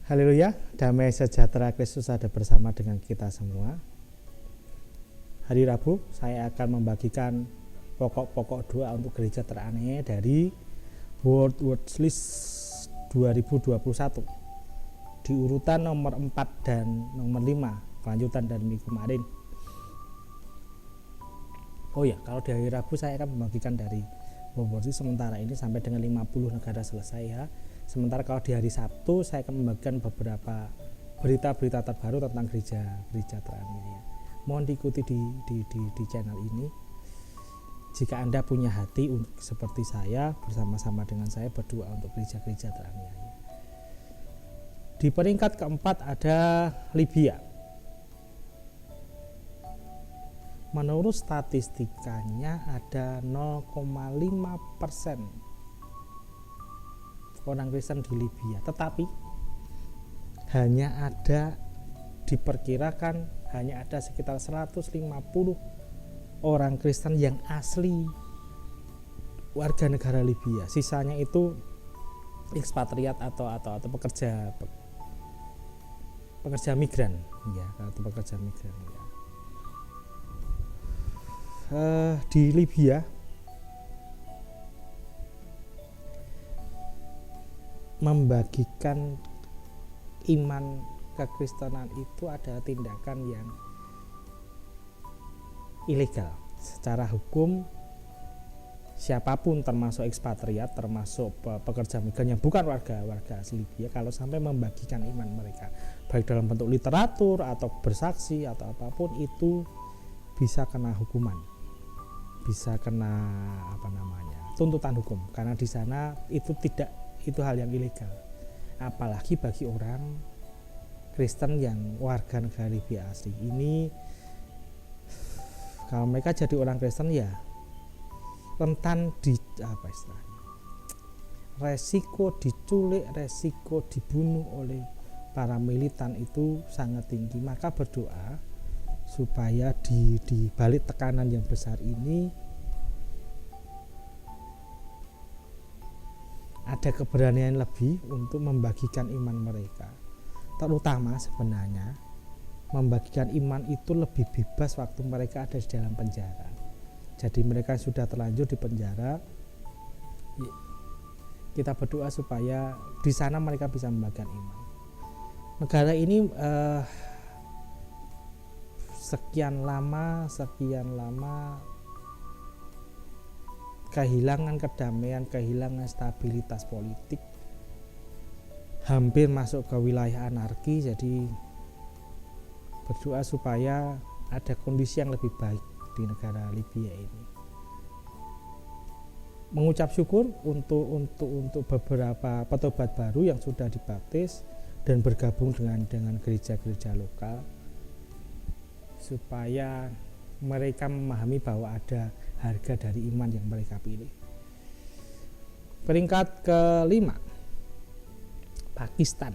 Haleluya, damai sejahtera Kristus ada bersama dengan kita semua. Hari Rabu saya akan membagikan pokok-pokok doa untuk gereja teraniaya dari World Watch List 2021 di urutan nomor 4 dan nomor 5, kelanjutan dari minggu kemarin. Oh ya, kalau di hari Rabu saya akan membagikan dari World Watch List sementara ini sampai dengan 50 negara selesai ya. Sementara kalau di hari Sabtu saya akan membagikan beberapa berita-berita terbaru tentang gereja teraniaya. Mohon diikuti di channel ini. Jika Anda punya hati seperti saya, bersama-sama dengan saya berdoa untuk gereja-gereja teraniaya. Di peringkat keempat ada Libya. Menurut statistikanya ada 0,5% orang Kristen di Libya, tetapi diperkirakan hanya ada sekitar 150 orang Kristen yang asli warga negara Libya. Sisanya itu ekspatriat atau pekerja migran ya, atau pekerja migran ya. Di Libya membagikan iman kekristenan itu adalah tindakan yang ilegal secara hukum. Siapapun termasuk ekspatriat, termasuk pekerja migran yang bukan warga asli Libya, kalau sampai membagikan iman mereka baik dalam bentuk literatur atau bersaksi atau apapun, itu bisa kena hukuman, bisa kena tuntutan hukum, karena di sana itu hal yang ilegal, apalagi bagi orang Kristen yang warga negara Libya asli ini. Kalau mereka jadi orang Kristen ya rentan resiko diculik, resiko dibunuh oleh para militan itu sangat tinggi. Maka berdoa supaya di balik tekanan yang besar ini ada keberanian lebih untuk membagikan iman mereka. Terutama sebenarnya membagikan iman itu lebih bebas waktu mereka ada di dalam penjara. Jadi mereka sudah terlanjur di penjara, kita berdoa supaya di sana mereka bisa membagikan iman. Negara ini sekian lama kehilangan kedamaian, kehilangan stabilitas politik, hampir masuk ke wilayah anarki. Jadi berdoa supaya ada kondisi yang lebih baik di negara Libya ini. Mengucap syukur untuk beberapa petobat baru yang sudah dibaptis dan bergabung dengan gereja-gereja lokal, supaya mereka memahami bahwa ada harga dari iman yang mereka pilih. Peringkat kelima, Pakistan.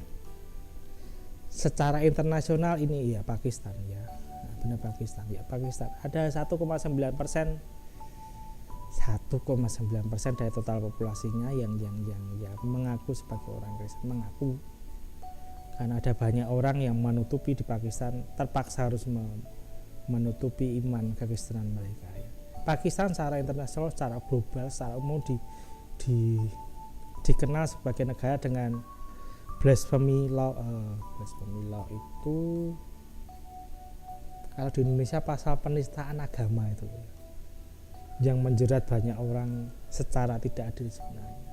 Secara internasional ini ya Pakistan ya, benar Pakistan ya, Pakistan. Ada 1,9% dari total populasinya yang mengaku sebagai orang Kristen, mengaku. Karena ada banyak orang yang menutupi di Pakistan, terpaksa harus menutupi iman kekristenan mereka ya. Pakistan secara internasional, secara global, secara umum dikenal sebagai negara dengan blasphemy law. Blasphemy law itu kalau di Indonesia pasal penistaan agama itu ya, yang menjerat banyak orang secara tidak adil sebenarnya.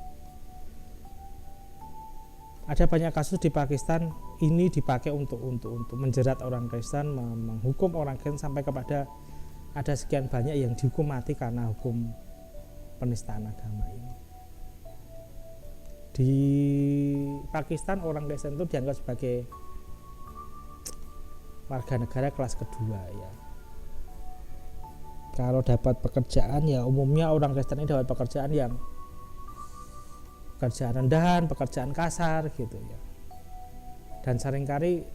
Ada banyak kasus di Pakistan ini dipakai untuk menjerat orang Kristen, menghukum orang Kristen, sampai kepada ada sekian banyak yang dihukum mati karena hukum penistaan agama ini. Di Pakistan orang Kristen itu dianggap sebagai warga negara kelas kedua ya. Kalau dapat pekerjaan ya umumnya orang Kristen ini dapat pekerjaan rendahan, pekerjaan kasar gitu ya. Dan seringkali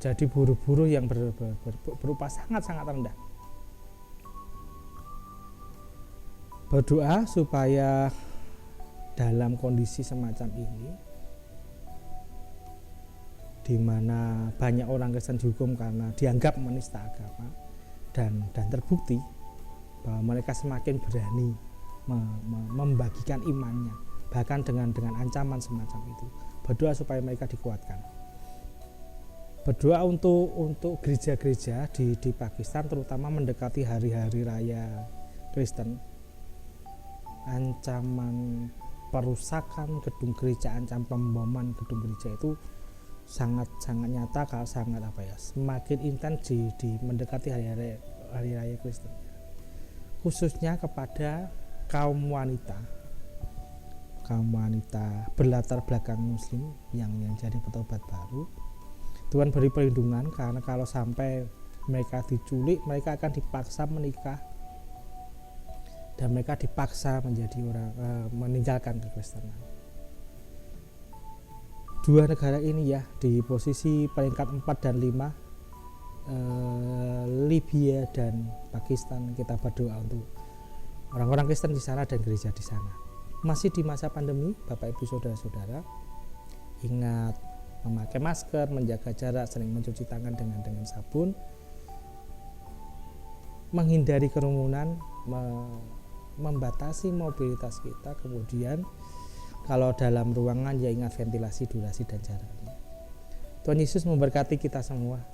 jadi buruh-buruh yang berupa sangat-sangat rendah. Berdoa supaya dalam kondisi semacam ini, di mana banyak orang Kristen dihukum karena dianggap menista agama, dan terbukti bahwa mereka semakin berani membagikan imannya, bahkan dengan ancaman semacam itu. Berdoa supaya mereka dikuatkan. Berdoa untuk gereja-gereja di Pakistan, terutama mendekati hari-hari raya Kristen. Ancaman perusakan gedung gereja, ancaman pemboman gedung gereja itu sangat nyata, semakin intens di mendekati hari raya Kristen, khususnya kepada kaum wanita berlatar belakang muslim yang jadi petobat baru. Tuhan beri perlindungan, karena kalau sampai mereka diculik, mereka akan dipaksa menikah dan mereka dipaksa menjadi meninggalkan kekristenan. Dua negara ini ya di posisi peringkat 4 dan 5, Libya dan Pakistan. Kita berdoa untuk orang-orang Kristen di sana dan gereja di sana. Masih di masa pandemi, Bapak Ibu Saudara-saudara, ingat memakai masker, menjaga jarak, sering mencuci tangan dengan sabun, menghindari kerumunan, membatasi mobilitas kita, kemudian kalau dalam ruangan ya ingat ventilasi, durasi dan jaraknya. Tuhan Yesus memberkati kita semua.